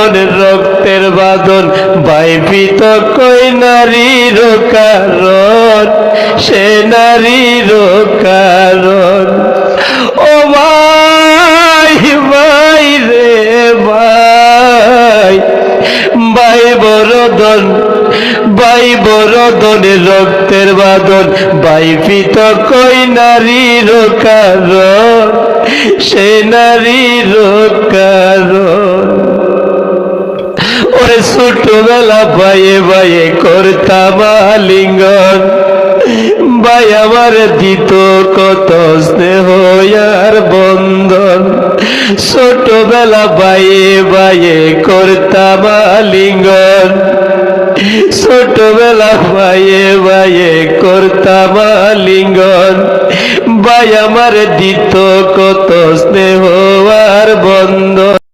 দনের রক্তের বাঁধন, বাইপিত কই নারীর কারণ, সে নারীর কারণ। ও ভাই ভাই রে ভাই, ভাই বরদন, ভাই বরদনের রক্তের বাঁধন, বাইপিত কই নারীর কারণ, সে নারীর কারণ। ওরে ছোটবেলা ভাইয়ে ভাইয়ে করতাম আলিঙ্গন, ভাই আমার দিত কত স্নেহ আর বন্ধন। ছোটবেলা ভাইয়ে ভাইয়ে করতাম আলিঙ্গন, ছোটবেলা ভাইয়ে ভাইয়ে করতাম আলিঙ্গন, ভাই আমার দিত কত স্নেহ আর বন্ধন।